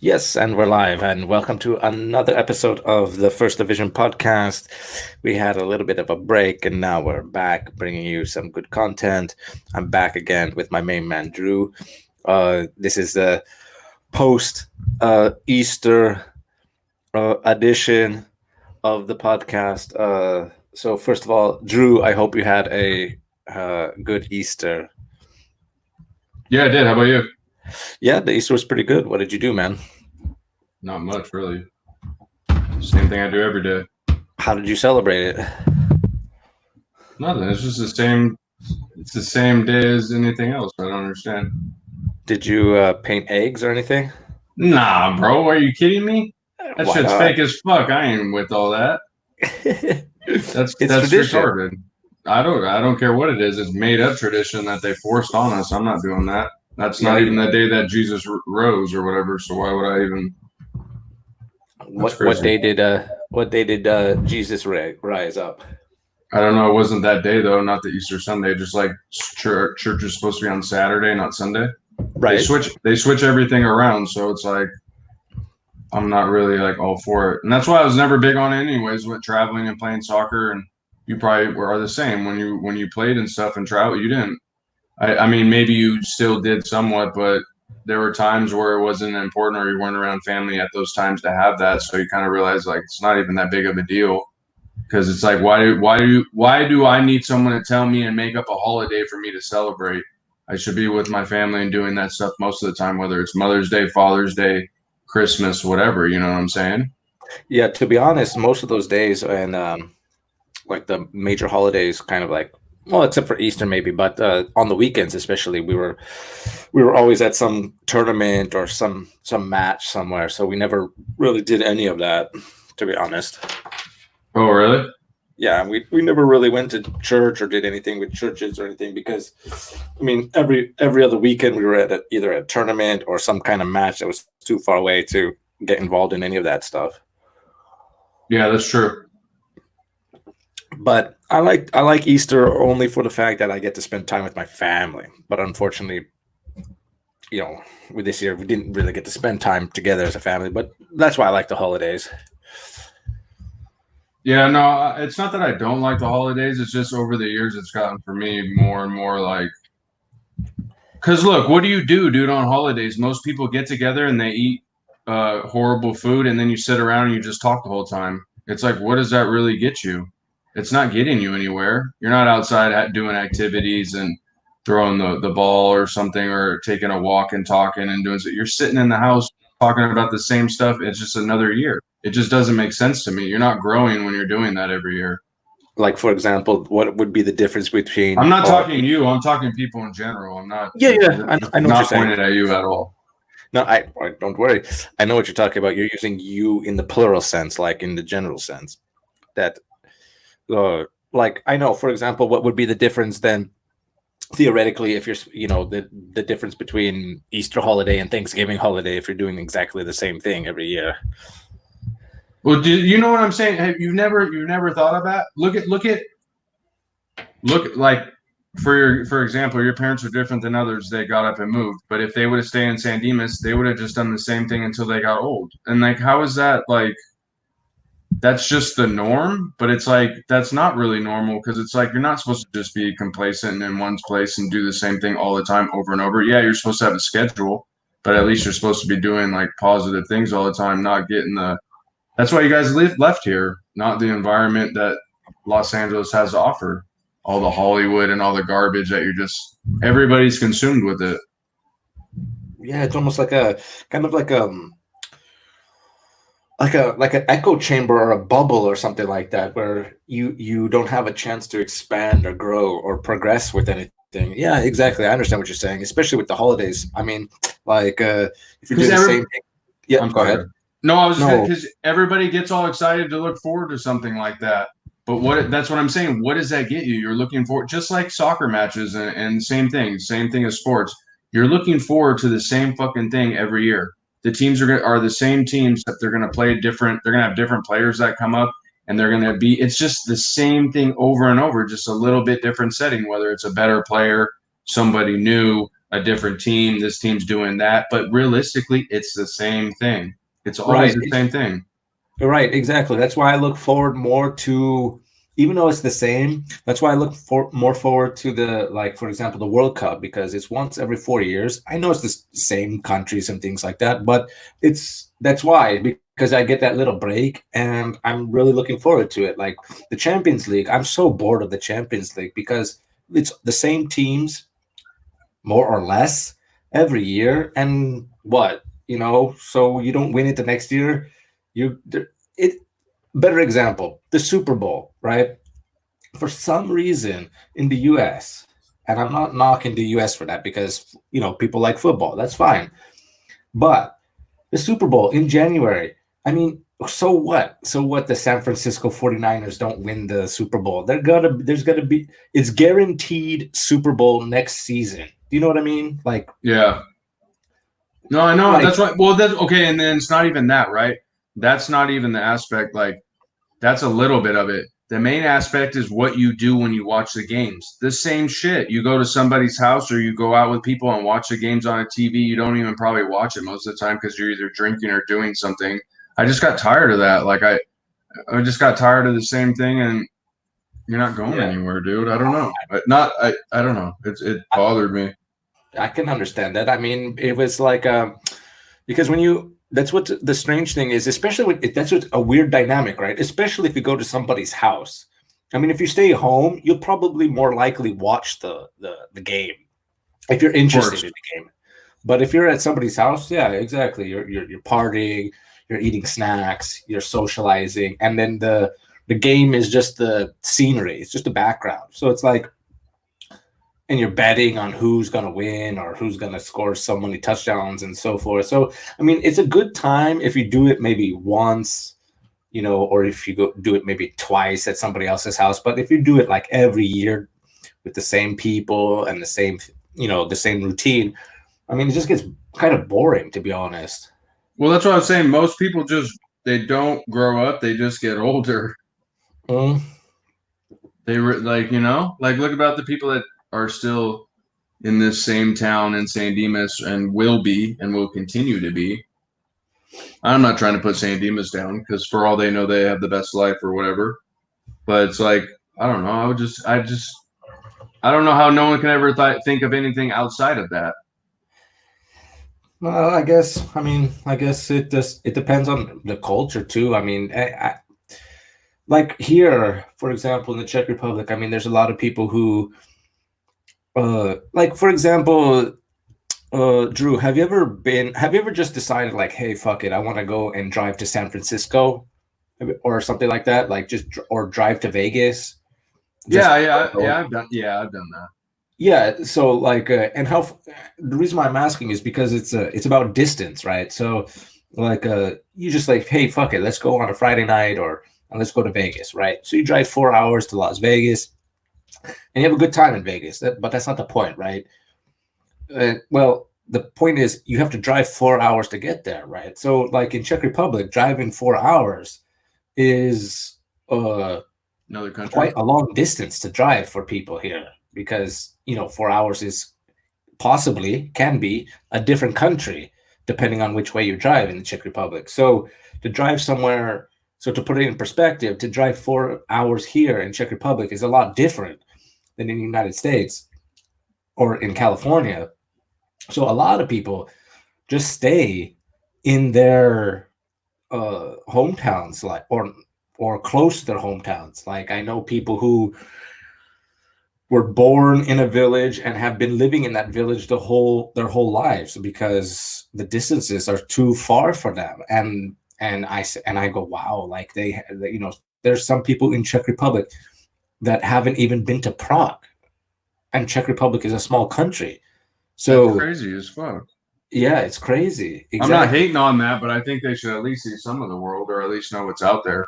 Yes, and we're live, and welcome to another episode of the First Division podcast. We had a little bit of a break, and now we're back bringing you some good content. I'm back again with my main man, Drew. This is the post Easter edition of the podcast. So, first of all, Drew, I hope you had a good Easter. Yeah, I did. How about you? Yeah, the Easter was pretty good. What did you do, man? Not much, really. Same thing I do every day. How did you celebrate it? Nothing. It's just the same. It's the same day as anything else. I don't understand. Did you paint eggs or anything? Nah, bro. Are you kidding me? That Why shit's not? fake as fuck. I ain't with all that. That's It's that's tradition. retarded. I don't care what it is. It's made up tradition that they forced on us. I'm not doing that. That's Yeah, not even the day that Jesus rose or whatever. So why would I even? That's what crazy. day did Jesus rise up? I don't know. It wasn't that day though. Not the Easter Sunday. Just like church is supposed to be on Saturday, not Sunday. They Right. switch. They switch everything around. So it's like I'm not really like all for it, and that's why I was never big on it anyways. With traveling and playing soccer, and you probably are the same when you played and stuff and travel. You didn't. I mean, maybe you still did somewhat, but there were times where it wasn't important or you weren't around family at those times to have that. So you kind of realize like it's not even that big of a deal because it's like why do I need someone to tell me and make up a holiday for me to celebrate? I should be with my family and doing that stuff most of the time, whether it's Mother's Day, Father's Day, Christmas, whatever. You know what I'm saying? Yeah, to be honest, most of those days and like the major holidays, kind of like, well, except for Easter maybe, but on the weekends especially, we were always at some tournament or some match somewhere, so we never really did any of that, to be honest. Oh, really? Yeah, we never really went to church or did anything with churches or anything because, I mean, every other weekend we were at either a tournament or some kind of match that was too far away to get involved in any of that stuff. Yeah, that's true. But I like Easter only for the fact that I get to spend time with my family. But unfortunately, with this year we didn't really get to spend time together as a family. But that's why I like the holidays. Yeah, no, it's not that I don't like the holidays. It's just over the years, it's gotten for me more and more like, because look, what do you do, dude, on holidays? Most people get together and they eat horrible food, and then you sit around and you just talk the whole time. It's like, what does that really get you? It's not getting you anywhere. You're not outside doing activities and throwing the ball or something or taking a walk and talking and doing so. You're sitting in the house talking about the same stuff. It's just another year. It just doesn't make sense to me. You're not growing when you're doing that every year. Like, for example, what would be the difference I'm between? not talking you. I'm talking people in general. I'm not. Yeah, yeah, This I is know what you're not saying. pointed at you at all. No, I don't worry. I know what you're talking about. You're using you in the plural sense, like in the general sense. That, like, I know, for example, what would be the difference then theoretically if the difference between Easter holiday and Thanksgiving holiday if you're doing exactly the same thing every year. Well, do you know what I'm saying? You've never thought of that? Look like for example, your parents are different than others. They got up and moved, but if they would have stayed in San Dimas, they would have just done the same thing until they got old. And like, how is that like? That's just the norm, but it's like that's not really normal because it's like you're not supposed to just be complacent in one place and do the same thing all the time over and over. Yeah, you're supposed to have a schedule, but at least you're supposed to be doing like positive things all the time, not getting the. That's why you guys left here, not the environment that Los Angeles has to offer. All the Hollywood and all the garbage that you're just everybody's consumed with it. Yeah, it's almost like a kind of like an echo chamber or a bubble or something like that where you don't have a chance to expand or grow or progress with anything. Yeah, exactly. I understand what you're saying, especially with the holidays. I mean, like if you do Because the every same thing. Yeah, I'm go sorry. ahead. No, I was just No. because everybody gets all excited to look forward to something like that. But that's what I'm saying. What does that get you? You're looking for just like soccer matches and same thing as sports. You're looking forward to the same fucking thing every year. The teams are the same teams that they're gonna play different. They're gonna have different players that come up, and they're gonna be. It's just the same thing over and over, just a little bit different setting. Whether it's a better player, somebody new, a different team. This team's doing that, but realistically, it's the same thing. It's always Right. the same thing. Right, exactly. That's why I look forward more to, even though it's the same, that's why I look more forward to the, like, for example, the World Cup, because it's once every 4 years. I know it's the same countries and things like that, but that's why, because I get that little break and I'm really looking forward to it. Like the Champions League, I'm so bored of the Champions League because it's the same teams more or less every year. And what, so you don't win it the next year. It better example, the Super Bowl, right? For some reason in the US, and I'm not knocking the US for that because people like football, that's fine. But the Super Bowl in January, I mean, so what? So what, the San Francisco 49ers don't win the Super Bowl? It's guaranteed Super Bowl next season. Do you know what I mean? Like, Yeah. No, I know. like That's right. Well, that's okay. And then it's not even that, right? That's not even the aspect. Like, that's a little bit of it. The main aspect is what you do when you watch the games. The same shit. You go to somebody's house or you go out with people and watch the games on a TV. You don't even probably watch it most of the time because you're either drinking or doing something. I just got tired of that. Like I just got tired of the same thing, and you're not going yeah, anywhere, dude. I don't know. I don't know. It bothered me. I can understand that. I mean, it was like because that's what the strange thing is, especially that's what a weird dynamic, right? Especially if you go to somebody's house. I mean, if you stay home, you'll probably more likely watch the game if you're interested in the game. But if you're at somebody's house, yeah, exactly. You're partying, you're eating snacks, you're socializing, and then the game is just the scenery. It's just the background. So it's like, and you're betting on who's going to win or who's going to score so many touchdowns and so forth. So, I mean, it's a good time if you do it maybe once, or if you do it maybe twice at somebody else's house. But if you do it like every year with the same people and the same routine, I mean, it just gets kind of boring, to be honest. Well, that's what I was saying. Most people they don't grow up; they just get older. Mm. They were like, like look about the people that are still in this same town in San Dimas and will be and will continue to be. I'm not trying to put San Dimas down because for all they know, they have the best life or whatever. But it's like, I don't know. I don't know how no one can ever think of anything outside of that. Well, I guess it depends on the culture too. I mean, like here, for example, in the Czech Republic, I mean, there's a lot of people who, like, for example, Drew, have you ever just decided like, hey, fuck it, I want to go and drive to San Francisco or something like that, like or drive to Vegas? Yeah, I've done that. Yeah, so like, and the reason why I'm asking is because it's about distance, right? So like, you just like, hey, fuck it, let's go on a Friday night and let's go to Vegas, right? So you drive 4 hours to Las Vegas, and you have a good time in Vegas. But that's not the point, right? Well, the point is you have to drive 4 hours to get there, right? So like in Czech Republic, driving 4 hours is Another country. quite a long distance to drive for people here because 4 hours is can be a different country depending on which way you drive in the Czech Republic. So to drive somewhere, so to put it in perspective, to drive 4 hours here in Czech Republic is a lot different than in the United States or in California. So a lot of people just stay in their hometowns, like or close to their hometowns. Like I know people who were born in a village and have been living in that village their whole lives because the distances are too far for them. And I go, wow, like there's some people in Czech Republic that haven't even been to Prague, and Czech Republic is a small country. So that's crazy as fuck. Yeah, it's crazy. Exactly. I'm not hating on that, but I think they should at least see some of the world or at least know what's out there.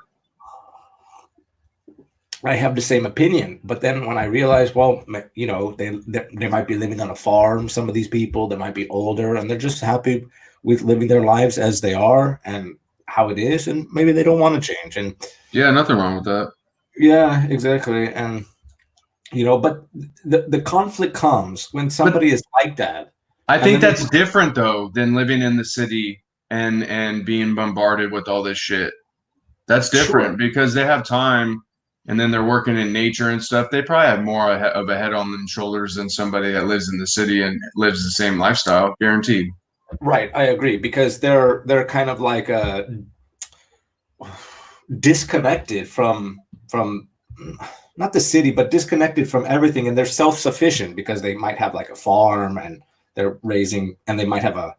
I have the same opinion, but then when I realize, well, they might be living on a farm. Some of these people, they might be older, and they're just happy with living their lives as they are and how it is, and maybe they don't want to change. And yeah, nothing wrong with that. Yeah, exactly. And but the conflict comes when somebody is like that. I And think then that's different though than living in the city and being bombarded with all this shit. That's different sure. because they have time and then they're working in nature and stuff. They probably have more of a head on them shoulders than somebody that lives in the city and lives the same lifestyle, guaranteed. Right, I agree, because they're kind of like disconnected from not the city, but disconnected from everything, and they're self-sufficient because they might have like a farm and they're raising, and they might have a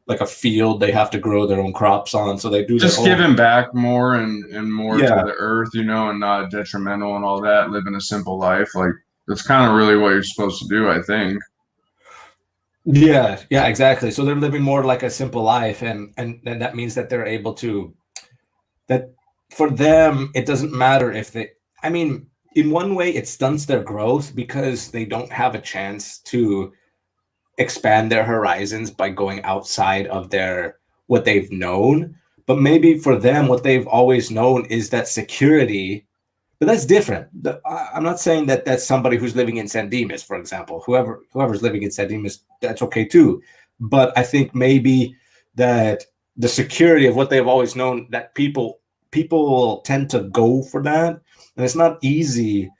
like a field they have to grow their own crops on, so they do their Just own. giving back more and more to Yeah, the earth, and not detrimental and all that, living a simple life. Like that's kind of really what you're supposed to do, I think. yeah, exactly. So they're living more like a simple life, and that means that they're able to, that for them it doesn't matter if they, I mean, in one way it stunts their growth because they don't have a chance to expand their horizons by going outside of their what they've known. But maybe for them what they've always known is that security. But that's different. I'm not saying that that's somebody who's living in San Dimas, for example. Whoever's living in San Dimas, that's okay too. But I think maybe that the security of what they've always known, that people tend to go for that, and it's not easy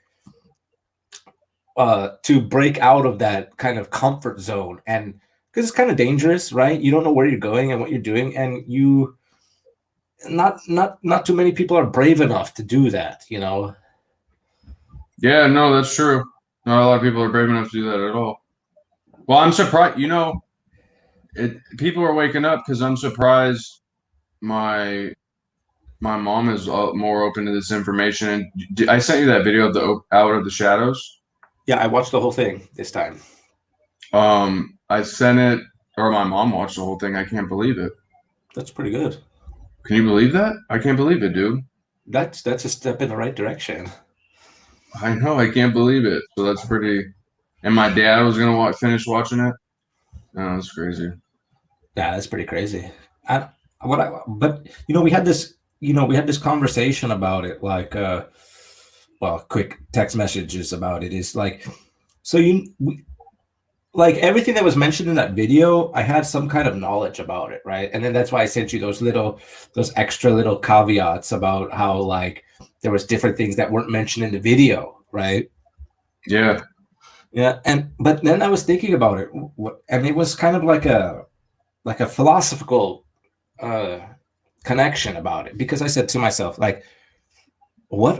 to break out of that kind of comfort zone, and because it's kind of dangerous, right? You don't know where you're going and what you're doing, and you not too many people are brave enough to do that, you know. Yeah, no, that's true. Not a lot of people are brave enough to do that at all. Well, I'm surprised. People are waking up because I'm surprised. My mom is more open to this information. And I sent you that video of the Out of the Shadows. Yeah, I watched the whole thing this time. I sent it, or my mom watched the whole thing. I can't believe it. That's pretty good. Can you believe that? I can't believe it, dude. That's a step in the right direction. I know. I can't believe it. So that's pretty. And my dad was gonna finish watching it. Oh, that's crazy. Yeah, that's pretty crazy. And but we had this conversation about it, like well, quick text messages about it. Is like, so like everything that was mentioned in that video, I had some kind of knowledge about it, right? And then that's why I sent you those extra little caveats about how like there was different things that weren't mentioned in the video, right? Yeah. Yeah, but then I was thinking about it, and it was kind of like a philosophical uh, connection about it, because I said to myself, like, what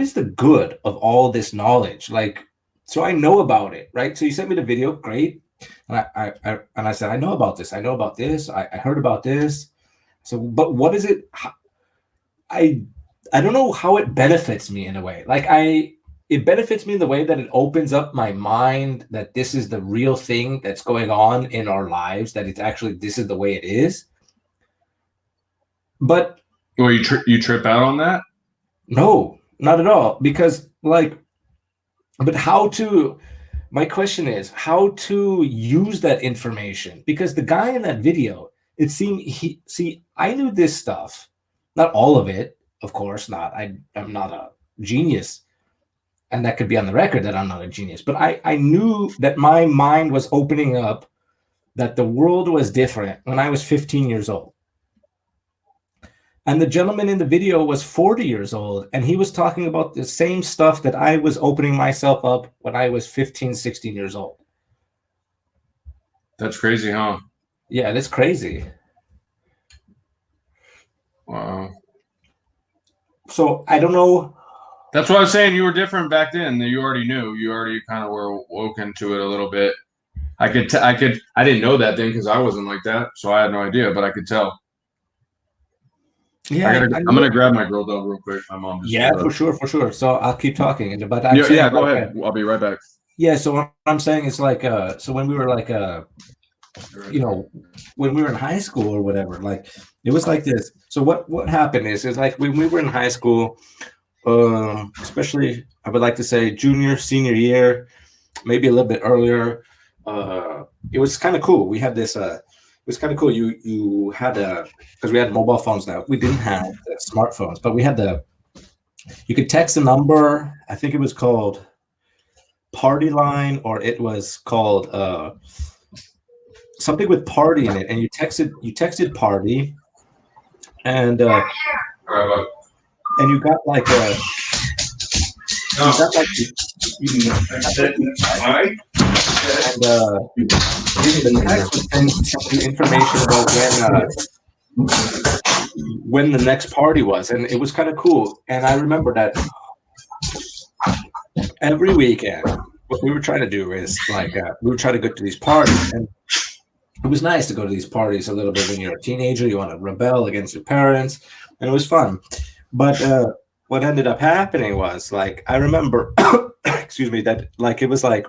is the good of all this knowledge? Like, so I know about it, right? So you sent me the video, great, and I said I know about this, I know about this, I heard about this. So, but what is it? I I don't know how it benefits me in a way. Like it benefits me in the way that it opens up my mind that this is the real thing that's going on in our lives, that it's actually this is the way it is. But Well, you trip out on that? no, not at all. Because like, but how to? My question is how to use that information, because the guy in that video, it seemed I knew this stuff, not all of it, of course not. I'm not a genius, and that could be on the record that I'm not a genius, but I knew that my mind was opening up, that the world was different when I was 15 years old. And the gentleman in the video was 40 years old, and he was talking about the same stuff that I was opening myself up when I was 15, 16 years old. That's crazy, huh? Yeah, that's crazy. Wow. So I don't know. That's what I was saying. You were different back then. That you already knew. You already kind of were woken to it a little bit. I didn't know that then because I wasn't like that, so I had no idea. But I could tell. Yeah, I'm gonna grab my girl dog real quick. My mom just. yeah, for sure. So I'll keep talking, but yeah, go ahead. I'll be right back. Yeah, so what I'm saying is like, so when we were like, when we were in high school or whatever, like it was like this. So what happened is like when we were in high school, especially I would like to say junior, senior year, maybe a little bit earlier. It was kind of cool. We had this. It was kind of cool. You had because we had mobile phones now. We didn't have smartphones, but we had you could text a number. I think it was called Party Line, or it was called something with party in it, and you texted party, and you got like a you got like you got the invite, and the text would send you information about when the next party was, and it was kind of cool. And I remember that every weekend, what we were trying to do is like we would try to go to these parties, and it was nice to go to these parties a little bit when you're a teenager. You want to rebel against your parents, and it was fun. But what ended up happening was like I remember, excuse me, that like it was like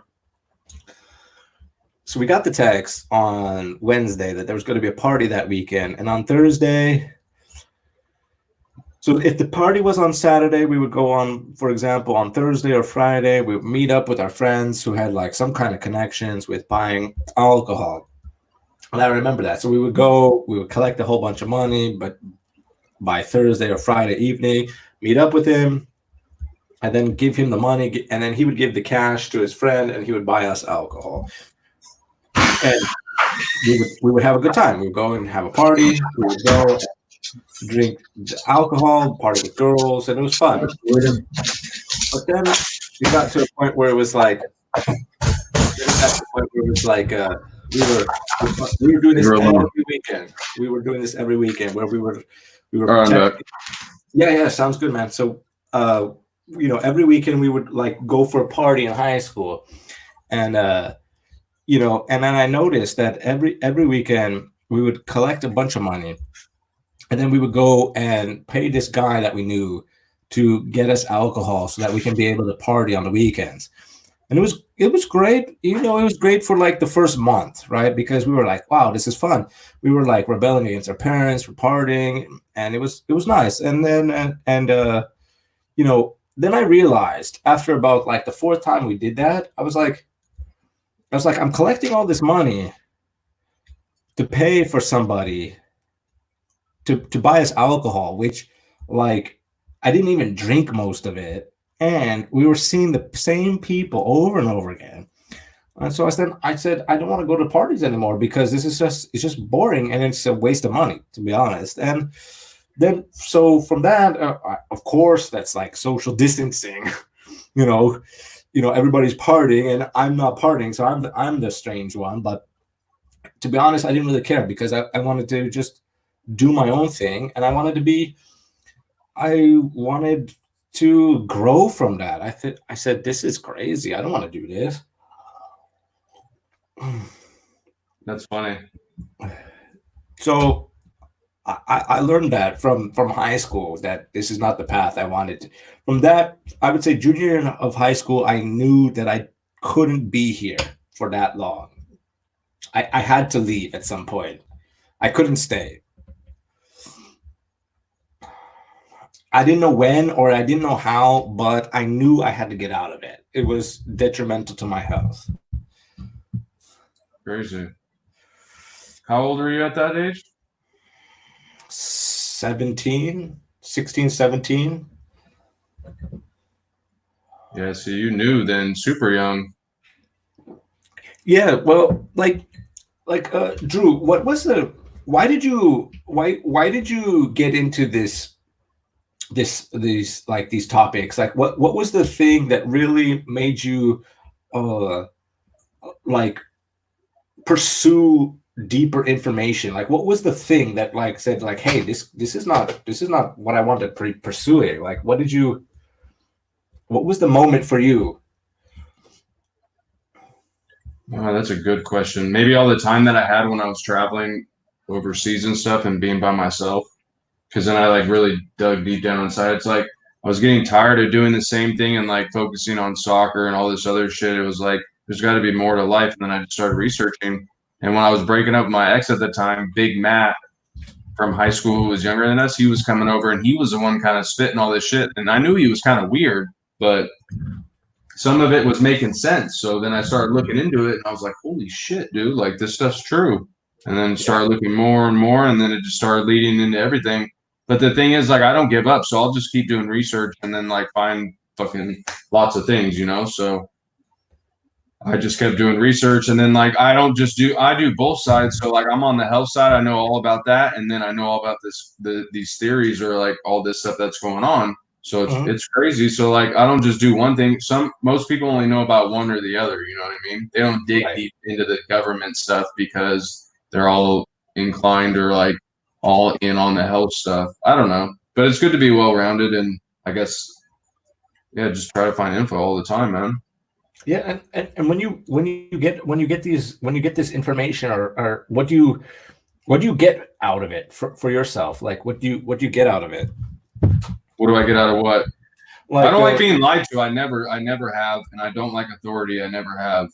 so we got the text on Wednesday that there was going to be a party that weekend, and on Thursday. So if the party was on Saturday, we would go on, for example, on Thursday or Friday, we would meet up with our friends who had like some kind of connections with buying alcohol. And I remember that. So we would go, we would collect a whole bunch of money, but by Thursday or Friday evening, meet up with him and then give him the money. And then he would give the cash to his friend and he would buy us alcohol. And we would have a good time. We would go and have a party. We would go drink alcohol, party with girls, and it was fun. But then we got to a point where it was like, we were doing this every weekend. We were doing this every weekend where we were. Yeah, sounds good, man. So, every weekend we would like go for a party in high school, and and then I noticed that every weekend we would collect a bunch of money. And then we would go and pay this guy that we knew to get us alcohol so that we can be able to party on the weekends. And it was great. It was great for like the first month, right? Because we were like, wow, this is fun. We were like rebelling against our parents for partying, and it was nice. And then then I realized after about like the fourth time we did that, I was like, I'm collecting all this money to pay for somebody to buy us alcohol, which like I didn't even drink most of it, and we were seeing the same people over and over again. And so I said I don't want to go to parties anymore because it's just boring and it's a waste of money, to be honest. And then so from that, of course, that's like social distancing. Everybody's partying and I'm not partying, so I'm the strange one. But to be honest, I didn't really care because I wanted to just do my own thing, and I wanted to grow from that. I said, this is crazy. I don't want to do this. That's funny. So I learned that from high school that this is not the path I wanted. From that, I would say junior year of high school, I knew that I couldn't be here for that long. I had to leave at some point. I couldn't stay. I didn't know when or I didn't know how, but I knew I had to get out of it. It was detrimental to my health. Crazy. How old were you at that age? 16, 17. Yeah, so you knew then, super young. Yeah, well, like Drew, why did you get into these topics? Like what was the thing that really made you pursue deeper information? Like what was the thing that like said like, hey, this is not what I want to pursue it? Like what was the moment for you? Oh, that's a good question. Maybe all the time that I had when I was traveling overseas and stuff and being by myself. Because then I like really dug deep down inside. It's like I was getting tired of doing the same thing and like focusing on soccer and all this other shit. It was like there's got to be more to life. And then I just started researching. And when I was breaking up with my ex at the time, Big Matt from high school, who was younger than us, he was coming over and he was the one kind of spitting all this shit. And I knew he was kind of weird, but some of it was making sense. So then I started looking into it and I was like, holy shit, dude, like this stuff's true. And then started looking more and more, and then it just started leading into everything. But the thing is, like, I don't give up, so I'll just keep doing research and then like find fucking lots of things, So I just kept doing research, and then like I do both sides. So like I'm on the health side, I know all about that, and then I know all about these theories or like all this stuff that's going on. So Mhm. it's crazy. So like I don't just do one thing. Most people only know about one or the other. You know what I mean? They don't dig Right. deep into the government stuff because they're all inclined or like all in on the health stuff. I don't know, but it's good to be well rounded, and I guess yeah, just try to find info all the time, man. Yeah, and when you get this information, or what do you get out of it for yourself? Like what do you get out of it? What do I get out of what? I Like don't like being lied to. I never have, and I don't like authority. I never have.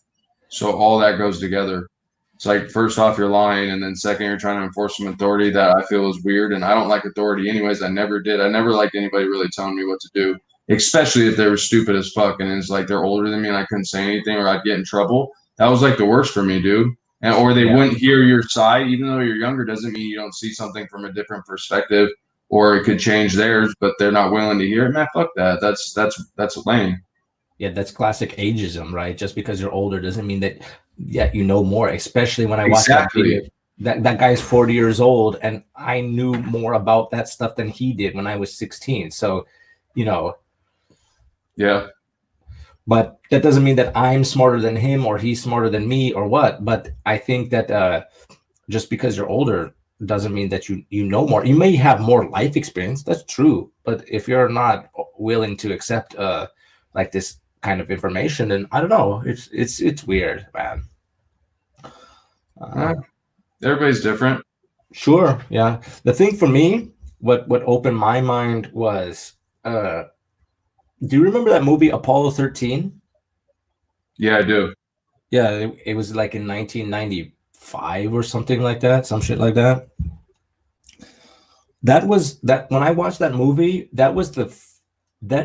So all that goes together. It's like first off, you're lying, and then second, you're trying to enforce some authority that I feel is weird, and I don't like authority anyways. I never did. I never liked anybody really telling me what to do, especially if they were stupid as fuck, and it's like they're older than me, and I couldn't say anything, or I'd get in trouble. That was like the worst for me, dude. And or they yeah, wouldn't hear your side, even though you're younger, doesn't mean you don't see something from a different perspective, or it could change theirs, but they're not willing to hear it. Man, fuck that. That's lame. yeah, that's classic ageism, right? Just because you're older doesn't mean that yet you know more. Especially when I watch that Exactly. video, that guy is 40 years old, and I knew more about that stuff than he did when I was 16. So, you know, Yeah. but that doesn't mean that I'm smarter than him or he's smarter than me or what. But I think that just because you're older doesn't mean that you know more. You may have more life experience. That's true. But if you're not willing to accept like this kind of information, then I don't know. It's weird, man. Eh, Uh, everybody's different. sure, yeah. The thing for me, what opened my mind was, uh, do you remember that movie Apollo 13? Yeah, I do. Yeah, it was like in 1995 or something like that, some shit like that. That was that when I watched that movie, that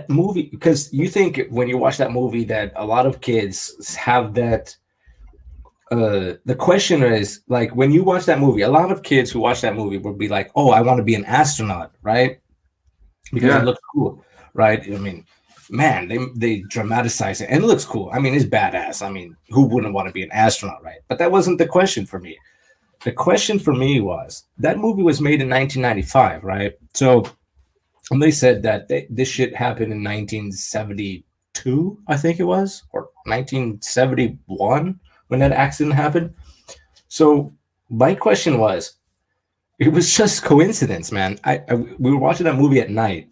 movie, because you think when you watch that movie that a lot of kids have that the question is like when you watch that movie, a lot of kids who watch that movie would be like, "Oh, I want to be an astronaut," right? Because it Yeah. looks cool, right? I mean, man, they dramatize it and it looks cool. I mean, it's badass. I mean, who wouldn't want to be an astronaut, right? But that wasn't the question for me. The question for me was that movie was made in 1995, right? So and they said that this shit happened in 1972, I think it was, or 1971 when that accident happened. So my question was, it was just coincidence, man. We were watching that movie at night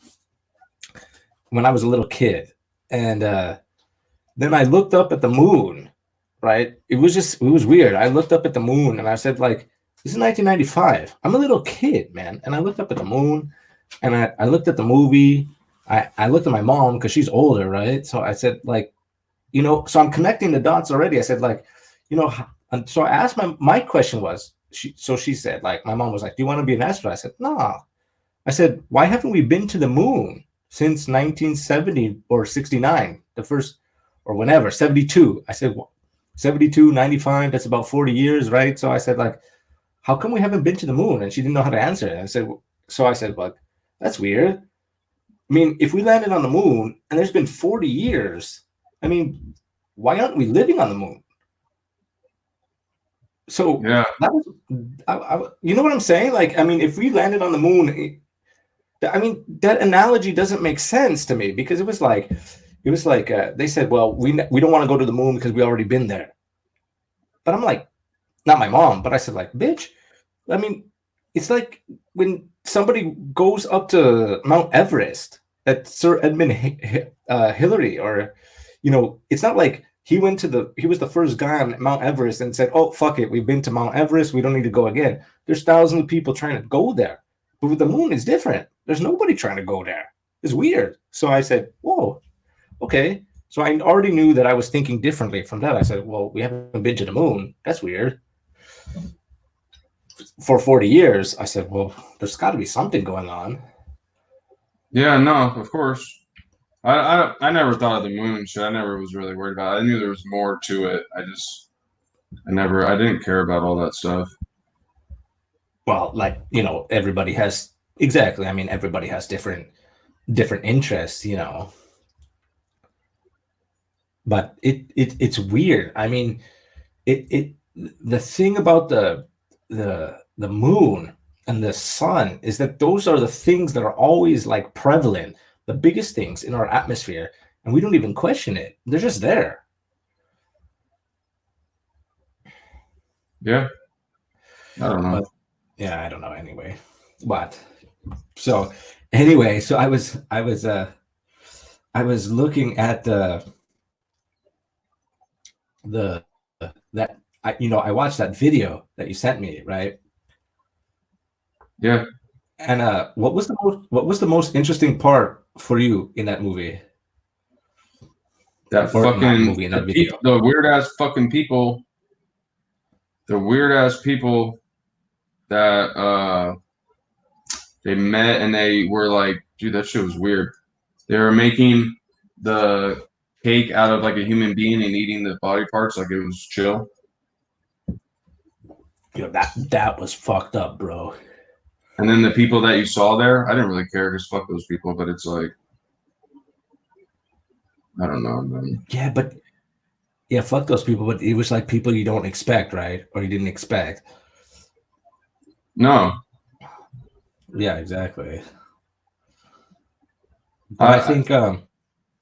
when I was a little kid, and then I looked up at the moon. Right? It was weird. I looked up at the moon and I said, like, this is 1995. I'm a little kid, man, and I looked up at the moon, and I looked at the movie. I looked at my mom because she's older, right? So I said, like, so I'm connecting the dots already. I said, like, and so I asked my question was, she said, like, my mom was like, do you want to be an astronaut? I said, no. I said, why haven't we been to the moon since 1970 or 69, the first, or whenever, 72? I said, 72, 95, that's about 40 years, right? So I said, like, how come we haven't been to the moon? And she didn't know how to answer it. I said, well, that's weird. I mean, if we landed on the moon and there's been 40 years, I mean, why aren't we living on the moon? So Yeah. that was, you know what I'm saying? Like, I mean, if we landed on the moon, I mean, that analogy doesn't make sense to me because it was like they said, well, we don't want to go to the moon because we already been there. But I'm like, not my mom, but I said, like, bitch. I mean, it's like when somebody goes up to Mount Everest, that Sir Edmund Hillary, or it's not like he was the first guy on Mount Everest and said, "Oh, fuck it, we've been to Mount Everest, we don't need to go again." There's thousands of people trying to go there, but with the moon, it's different. There's nobody trying to go there. It's weird. So I said, "Whoa, okay." So I already knew that I was thinking differently from that. I said, "Well, we haven't been to the moon. That's weird." For 40 years, I said, well, there's got to be something going on. Yeah, no, of course. I never thought of the moon shit. I never was really worried about it. I knew there was more to it. I didn't care about all that stuff. Well, like, everybody has, exactly. I mean, everybody has different interests. but it's weird. I mean, it the thing about the moon and the sun is that those are the things that are always like prevalent, the biggest things in our atmosphere, and we don't even question it. They're just there. Yeah. I don't know. But yeah, I don't know anyway. But so anyway, so I was looking at the that I watched that video that you sent me, right? Yeah. And what was the most interesting part for you in that movie? That Or not fucking movie, in that video. the weird ass fucking people. The weird ass people that they met and they were like, dude, that shit was weird. They were making the cake out of like a human being and eating the body parts like it was chill. That was fucked up, bro. And then the people that you saw there, I didn't really care because fuck those people, but it's like, I don't know, man. Yeah, but yeah, fuck those people. But it was like people you don't expect, right? Or you didn't expect. No. Yeah, exactly. But I think oh,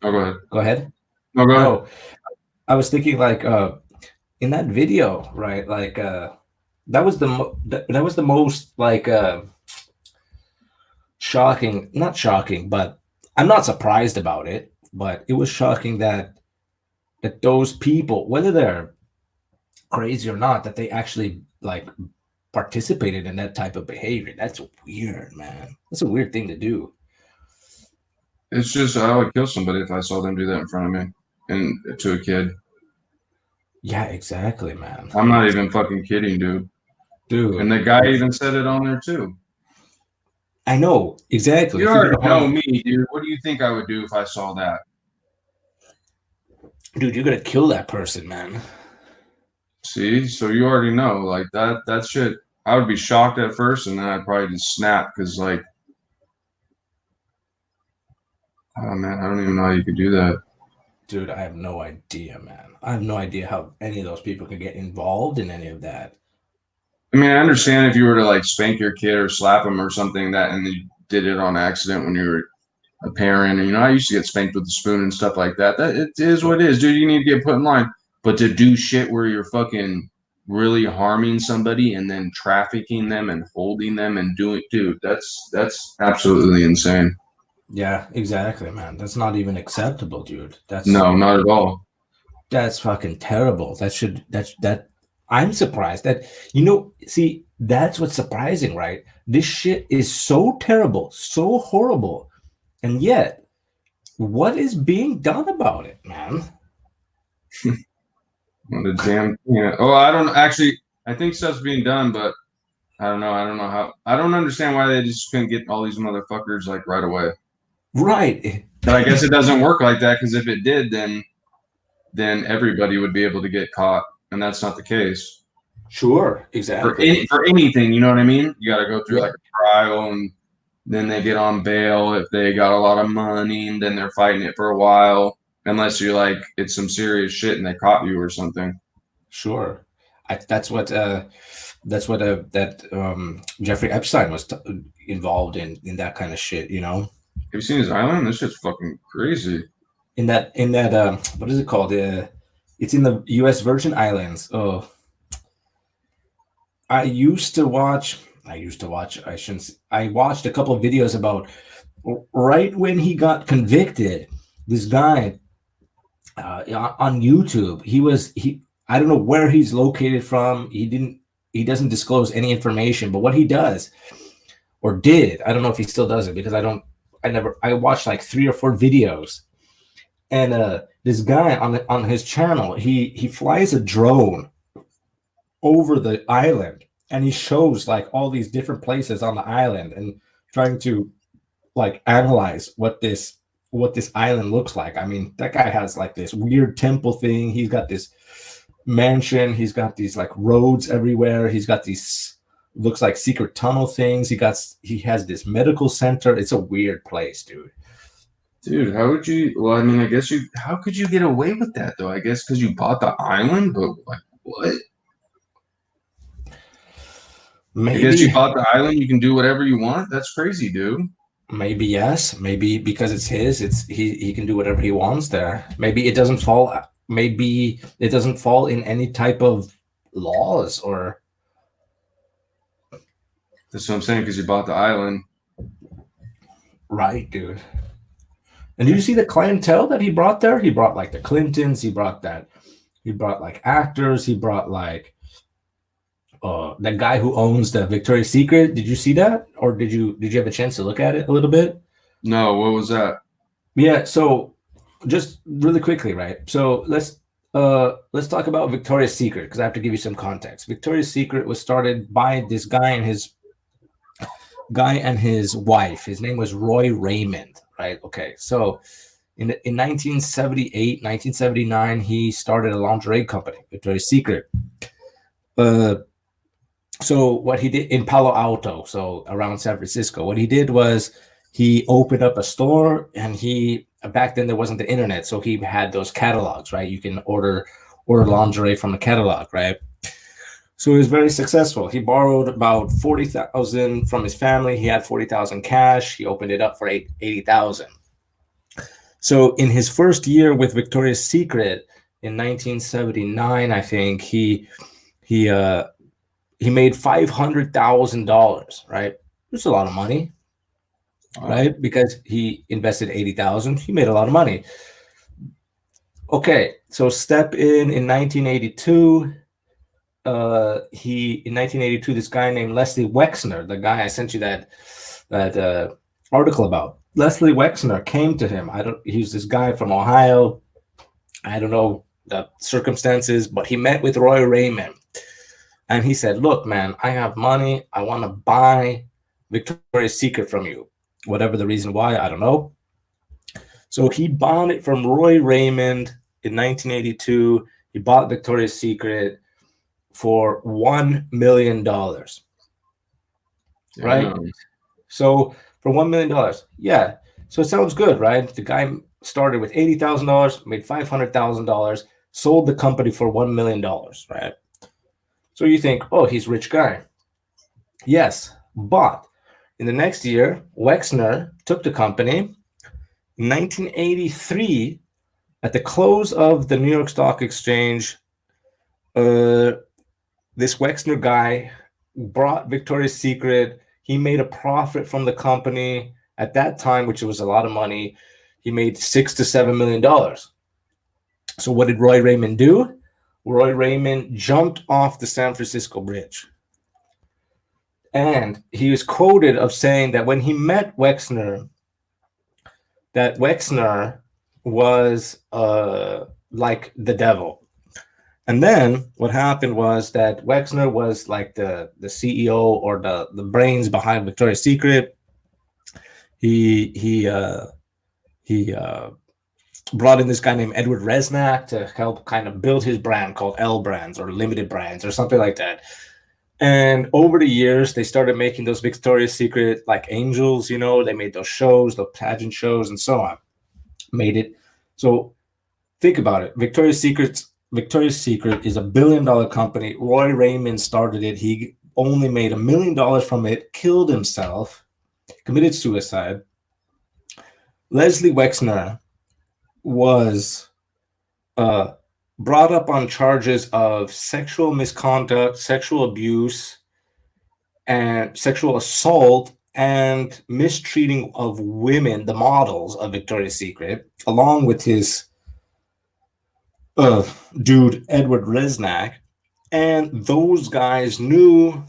go ahead. Go ahead. No, go ahead. No, I was thinking like in that video, right? Like that was that was the most like shocking, not shocking, but I'm not surprised about it, but it was shocking that those people, whether they're crazy or not, that they actually like participated in that type of behavior. That's weird, man. That's a weird thing to do. It's just I would kill somebody if I saw them do that in front of me and to a kid. Yeah, exactly, man. I'm not even fucking kidding, dude. Dude. And the guy even said it on there too. I know, exactly. You already know me, dude. What do you think I would do if I saw that? Dude, you're gonna kill that person, man. See, so you already know, like that shit. I would be shocked at first, and then I'd probably just snap because, like, oh man, I don't even know how you could do that. Dude, I have no idea, man. I have no idea how any of those people can get involved in any of that. I mean, I understand if you were to like spank your kid or slap him or something that, and you did it on accident when you were a parent. And, I used to get spanked with the spoon and stuff like that. That it is what it is, dude. You need to get put in line. But to do shit where you're fucking really harming somebody and then trafficking them and holding them and doing, dude, that's absolutely insane. Yeah, exactly, man. That's not even acceptable, dude. No, not at all. That's fucking terrible. That I'm surprised that see, that's what's surprising, right? This shit is so terrible, so horrible, and yet what is being done about it, man? What a damn thing. Oh, I don't actually. I think stuff's being done, but I don't know. I don't know how. I don't understand why they just couldn't get all these motherfuckers like right away. Right. But I guess it doesn't work like that because if it did, then everybody would be able to get caught, and that's not the case. Sure, exactly. For anything, you know what I mean? You got to go through like a trial, and then they get on bail if they got a lot of money, and then they're fighting it for a while, unless you're like it's some serious shit and they caught you or something. Sure, that's what Jeffrey Epstein was involved in that kind of shit. Have you seen his island? This shit's fucking crazy. In that what is it called? It's in the U.S. Virgin Islands. Oh, I watched a couple of videos about right when he got convicted. This guy on YouTube, I don't know where he's located from. He doesn't disclose any information, but what he does or did, I don't know if he still does it because I watched like 3 or 4 videos, and this guy on his channel, he flies a drone over the island and he shows like all these different places on the island and trying to like analyze what this island looks like. I mean, that guy has like this weird temple thing. He's got this mansion. He's got these like roads everywhere. He's got these looks like secret tunnel things. He has this medical center. It's a weird place, dude. Dude, how would you? Well, I mean, I guess you. How could you get away with that though? I guess because you bought the island, but like what? I guess you Maybe, bought the island. You can do whatever you want. That's crazy, dude. maybe yes, maybe because it's his, it's he can do whatever he wants there. Maybe it doesn't fall. Maybe it doesn't fall in any type of laws or That's what I'm saying. Because you bought the island. right, dude. And do you see the clientele that he brought there? He brought like the Clintons. He brought that. He brought like actors. He brought like that guy who owns the Victoria's Secret. Did you see that, or did you have a chance to look at it a little bit? No, what was that? Yeah. So just really quickly, right? So let's talk about Victoria's Secret because I have to give you some context. Victoria's Secret was started by this guy and his wife. His name was Roy Raymond, right? Okay. So in 1978, 1979, he started a lingerie company, Victoria's Secret. Uh, so what he did in Palo Alto, so around San Francisco, what he did was he opened up a store, and he back then there wasn't the internet, so he had those catalogs, right? You can order lingerie from a catalog, right? So he was very successful. He borrowed about 40,000 from his family. He had 40,000 cash. He opened it up for 80,000. So in his first year with Victoria's Secret in 1979, I think he he made $500,000. Right, it's a lot of money, right? Because he invested 80,000, he made a lot of money. Okay, so step in 1982. He in 1982, this guy named Leslie Wexner, the guy I sent you that article about. Leslie Wexner came to him. I don't. He's this guy from Ohio. I don't know the circumstances, but he met with Roy Raymond, and he said, "Look, man, I have money. I want to buy Victoria's Secret from you. Whatever the reason why, I don't know." So he bought it from Roy Raymond in 1982. He bought Victoria's Secret for $1 million, right? Damn. So for $1 million, yeah. So it sounds good, right? The guy started with $80,000, made $500,000, sold the company for $1 million, right? So you think, oh, he's a rich guy. Yes, but in the next year, Wexner took the company. In 1983, at the close of the New York Stock Exchange, this Wexner guy brought Victoria's Secret. He made a profit from the company at that time, which was a lot of money. He made $6 to $7 million. So what did Roy Raymond do? Roy Raymond jumped off the San Francisco Bridge. And he was quoted of saying that when he met Wexner, that Wexner was like the devil. And then what happened was that Wexner was like the CEO or the brains behind Victoria's Secret. He brought in this guy named Edward Resnack to help kind of build his brand called L Brands or Limited Brands or something like that. And over the years, they started making those Victoria's Secret like angels, they made those shows, the pageant shows, and so on. Made it. So think about it. Victoria's Secret is $1 billion company. Roy Raymond started it. He only made $1 million from it, killed himself, committed suicide. Leslie Wexner was brought up on charges of sexual misconduct, sexual abuse, and sexual assault, and mistreating of women, the models of Victoria's Secret, along with his dude, Edward Resnack. And those guys knew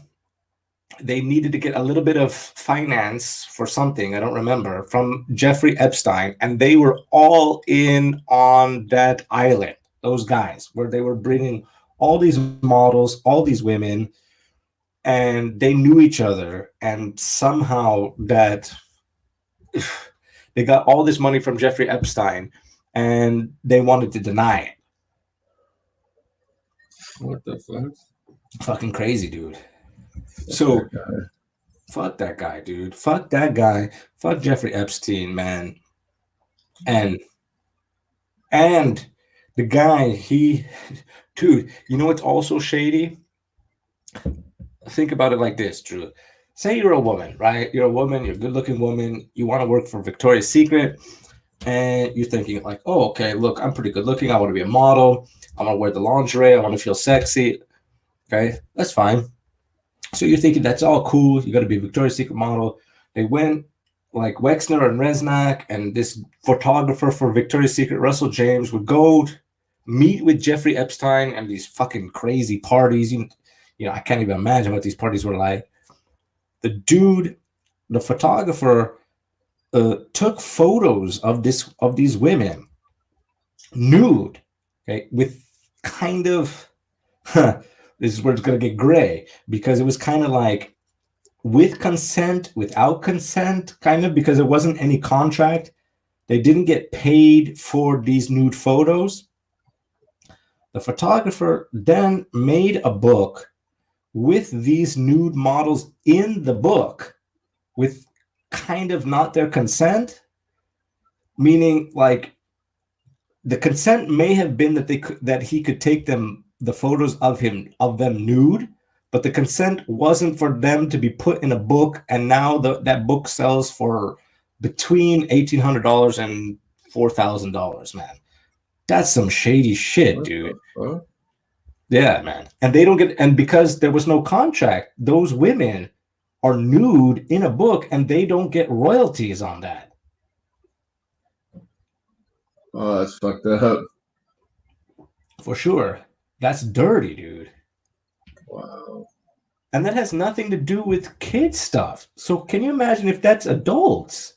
they needed to get a little bit of finance for something, I don't remember, from Jeffrey Epstein. And they were all in on that island, those guys, where they were bringing all these models, all these women, and they knew each other. And somehow that they got all this money from Jeffrey Epstein, and they wanted to deny it. What the fuck? Fucking crazy, dude. So fuck that guy, dude. Fuck that guy. Fuck Jeffrey Epstein, man. and and the guy, dude, you know what's also shady? Think about it like this, Drew. Say you're a woman, right? You're a woman, you're a good looking woman, you want to work for Victoria's Secret, and you're thinking, like, oh, okay, look, I'm pretty good looking. I want to be a model. I want to wear the lingerie. I want to feel sexy. Okay, that's fine. So you're thinking that's all cool. You got to be a Victoria's Secret model. They went like Wexner and Resnack and this photographer for Victoria's Secret, Russell James, would go meet with Jeffrey Epstein and these fucking crazy parties. I can't even imagine what these parties were like. The dude, the photographer, took photos of these women nude, okay, with kind of this is where it's gonna get gray, because it was kind of like with consent, without consent, kind of, because it wasn't any contract. They didn't get paid for these nude photos. The photographer then made a book with these nude models in the book with kind of not their consent, meaning like the consent may have been that he could take the photos of them nude, but the consent wasn't for them to be put in a book, and now that book sells for between $1,800 and $4,000, man. That's some shady shit, dude. Yeah, man. And they don't get, and because there was no contract, those women are nude in a book and they don't get royalties on that. Oh, that's fucked up. For sure. That's dirty, dude. Wow. And that has nothing to do with kid stuff. So can you imagine if that's adults?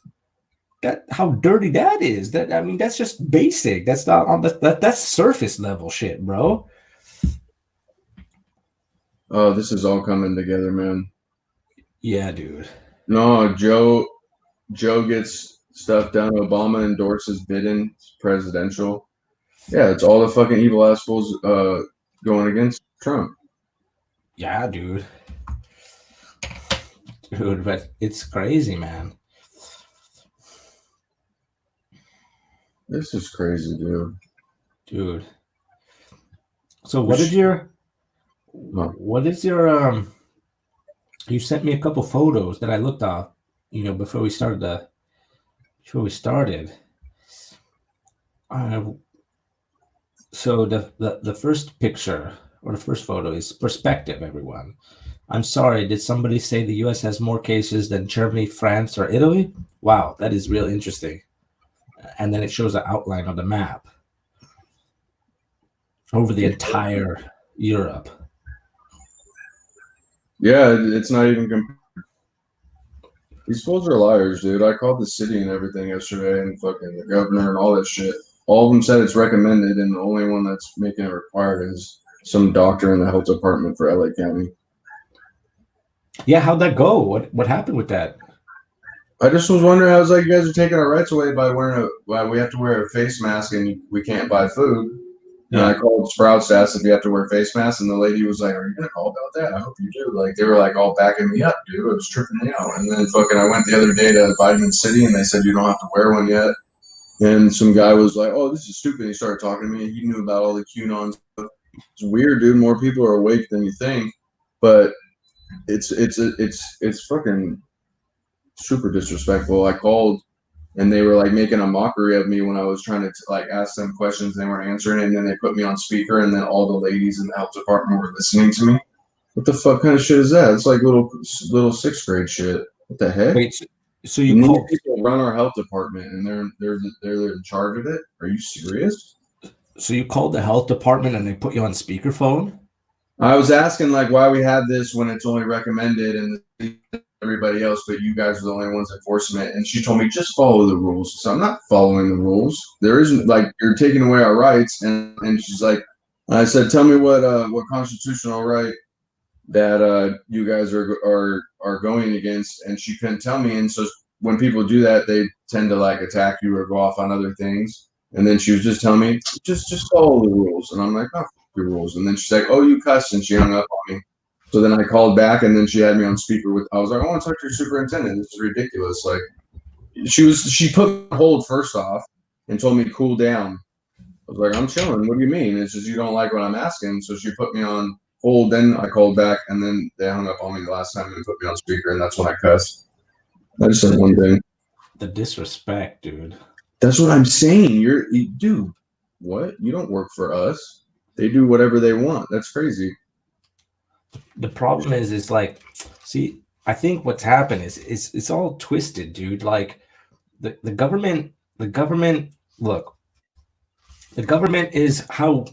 How dirty that is. That's just basic. That's not on that's surface level shit, bro. Oh, this is all coming together, man. Yeah, dude. No, Joe gets stuff done. Obama endorses Biden presidential. Yeah, it's all the fucking evil assholes going against Trump. Yeah, dude. Dude, but it's crazy, man. This is crazy, dude. Dude. So what is your you sent me a couple photos that I looked up, before we started. So the first picture or the first photo is perspective, everyone. I'm sorry, did somebody say the US has more cases than Germany, France, or Italy? Wow, that is real interesting. And then it shows an outline of the map over the entire Europe. Yeah, it's not even compared. These fools are liars, dude. I called the city and everything yesterday, and fucking the governor and all that shit. All of them said it's recommended, and the only one that's making it required is some doctor in the health department for LA County. Yeah, how'd that go? What happened with that? I just was wondering. I was like, you guys are taking our rights away by we have to wear a face mask and we can't buy food. And I called Sprouts to ask if you have to wear face masks, and the lady was like, "Are you gonna call about that? I hope you do." Like they were like all backing me up, dude. It was tripping me out. And then fucking, I went the other day to Vitamin City, and they said you don't have to wear one yet. And some guy was like, "Oh, this is stupid." He started talking to me. He knew about all the QAnon stuff. It's weird, dude. More people are awake than you think, but it's fucking super disrespectful. I called and they were like making a mockery of me when I was trying to like ask them questions. They weren't answering it, and then they put me on speaker, and then all the ladies in the health department were listening to me. What the fuck kind of shit is that? It's like little sixth grade shit. What the heck? Wait, so you called people run our health department, and they're in charge of it? Are you serious? So you called the health department and they put you on speakerphone? I was asking like why we have this when it's only recommended, and everybody else, but you guys are the only ones enforcing it. And she told me just follow the rules. So I'm not following the rules. There isn't, like, you're taking away our rights. And she's like, I said, tell me what constitutional right that you guys are going against. And she couldn't tell me. And so when people do that, they tend to like attack you or go off on other things. And then she was just telling me, just follow the rules. And I'm like, oh, fuck your rules. And then she's like, oh, you cussed, and she hung up on me. So then I called back, and then she had me on speaker I was like, I want to talk to your superintendent. This is ridiculous. Like she put me on hold first off, and told me cool down. I was like, I'm chilling. What do you mean? It's just you don't like what I'm asking. So she put me on hold. Then I called back, and then they hung up on me the last time and put me on speaker, and that's when I cussed. I just said one thing. The disrespect, dude. That's what I'm saying. Dude. What? You don't work for us. They do whatever they want. That's crazy. The problem is like, see, I think what's happened is it's all twisted, dude. Like the government, look, the government is how.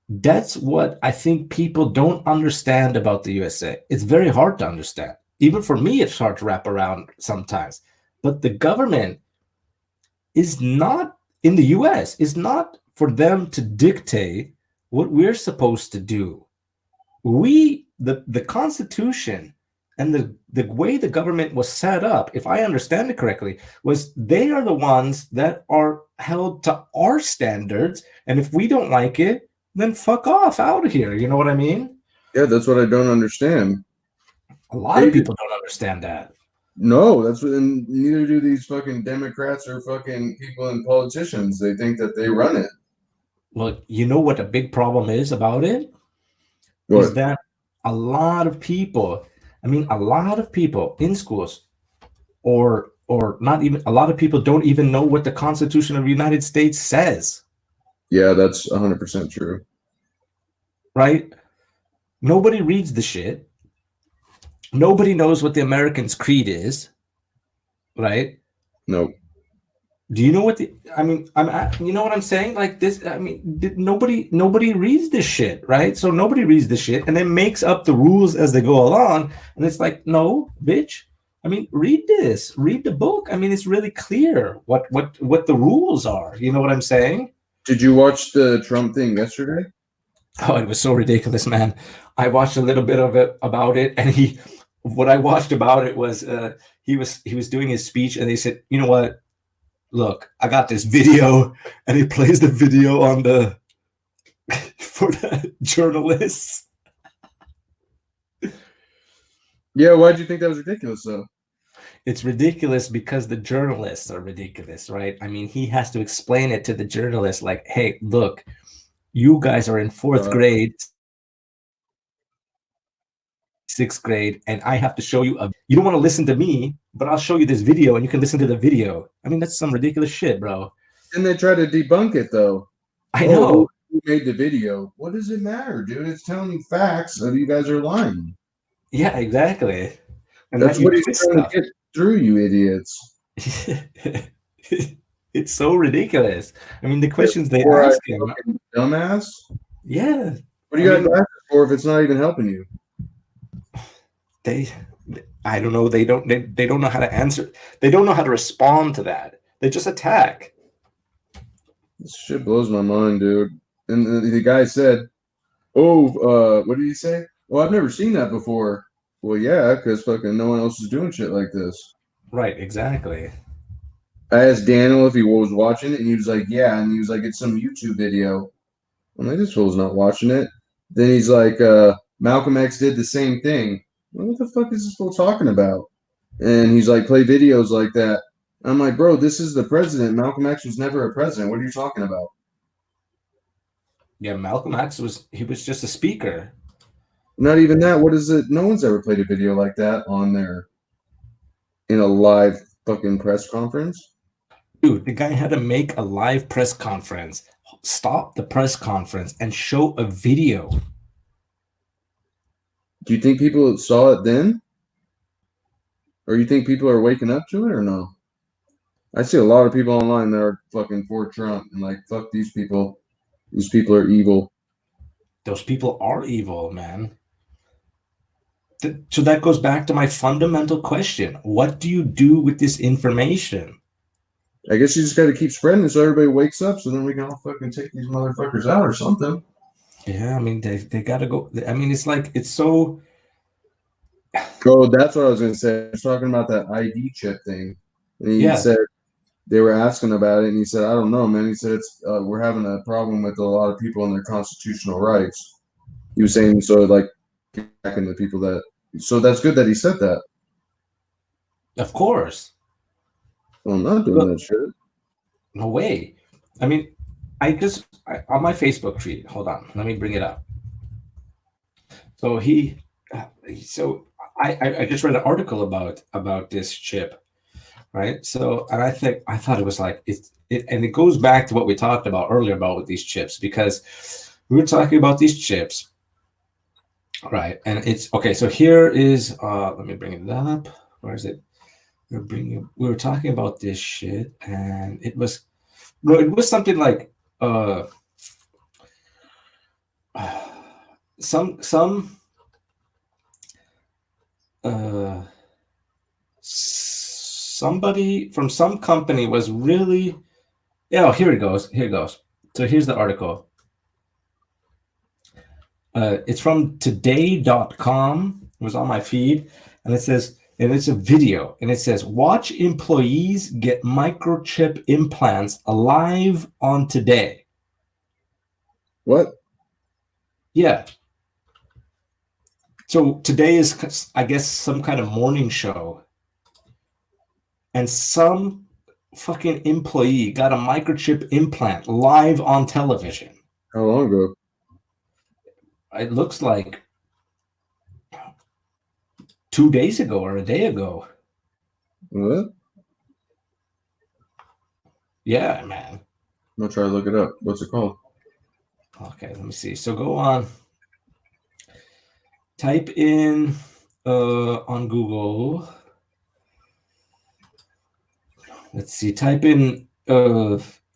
That's what I think people don't understand about the USA. It's very hard to understand. Even for me, it's hard to wrap around sometimes. But the government is not in the US, is not for them to dictate what we're supposed to do. The Constitution and the way the government was set up, if I understand it correctly, was they are the ones that are held to our standards. And if we don't like it, then fuck off out of here. You know what I mean? Yeah, that's what I don't understand. A lot of people don't understand that. No, that's what, and neither do these fucking Democrats or fucking people and politicians. They think that they run it. Well, you know what a big problem is about it? What? Is that a lot of people in schools or not even a lot of people don't even know what the Constitution of the United States says. Yeah, that's 100% true. Right? Nobody reads the shit. Nobody knows what the American's creed is. Right? Nope. Do you know what you know what I'm saying? Like this, nobody reads this shit, right? So nobody reads this shit and then makes up the rules as they go along. And it's like, no, bitch. I mean, read this, read the book. I mean, it's really clear what the rules are. You know what I'm saying? Did you watch the Trump thing yesterday? Oh, it was so ridiculous, man. I watched a little bit of it about it, and what I watched about it was he was doing his speech, and they said, you know what? Look, I got this video, and he plays the video on for the journalists. Yeah, why'd you think that was ridiculous, though? It's ridiculous because the journalists are ridiculous, right? I mean, he has to explain it to the journalists like, hey, look, you guys are in fourth grade, sixth grade, and I have to show you you don't want to listen to me, but I'll show you this video and you can listen to the video. I mean, that's some ridiculous shit, bro. And they try to debunk it, though. I know. Who made the video? What does it matter, dude? It's telling you facts that you guys are lying. Yeah, exactly. And that's what he's trying to get through, you idiots. It's so ridiculous. I mean, the questions they ask him. Dumbass? Yeah. What do you got to ask for if it's not even helping you? I don't know. They don't know how to answer. They don't know how to respond to that. They just attack. This shit blows my mind, dude. And the guy said, what did he say? Well, I've never seen that before. Well, yeah, because fucking no one else is doing shit like this. Right, exactly. I asked Daniel if he was watching it, and he was like, yeah. And he was like, it's some YouTube video. I'm like, this fool's not watching it. Then he's like, Malcolm X did the same thing. What the fuck is this fool talking about? And he's like, play videos like that. I'm like, bro, this is the president. Malcolm X was never a president. What are you talking about? Yeah, Malcolm X was just a speaker. Not even that. What is it? No one's ever played a video like that on there in a live fucking press conference. Dude, the guy had to make a live press conference, stop the press conference, and show a video. Do you think people saw it then? Or you think people are waking up to it or no? I see a lot of people online that are fucking for Trump and like, fuck these people. These people are evil. Those people are evil, man. So that goes back to my fundamental question. What do you do with this information? I guess you just got to keep spreading it so everybody wakes up so then we can all fucking take these motherfuckers out or something. Yeah, I mean, they got to go. I mean, it's like, it's so. Oh, that's what I was going to say. I was talking about that ID chip thing. And he said, they were asking about it, and he said, I don't know, man. He said, it's we're having a problem with a lot of people and their constitutional rights. He was saying, so like, back into people that. So that's good that he said that. Of course. Well, I'm not doing that shit. No way. I mean, on my Facebook feed. Hold on, let me bring it up. So I just read an article about this chip, right? So, and I thought it was like and it goes back to what we talked about earlier about with these chips, because we were talking about these chips, right? And it's okay. So here is let me bring it up. Where is it? We were talking about this shit, and it was something like some somebody from some company was really, yeah, here it goes. So here's the article. It's from today.com. It was on my feed, and it says, and it's a video, and it says, watch employees get microchip implants live on Today. What? Yeah. So Today is, I guess, some kind of morning show, and some fucking employee got a microchip implant live on television. How long ago? It looks like 2 days ago or a day ago. What? Yeah, man. I'm gonna try to look it up. What's it called? Okay, let me see. So go on. Type in on Google. Let's see. Type in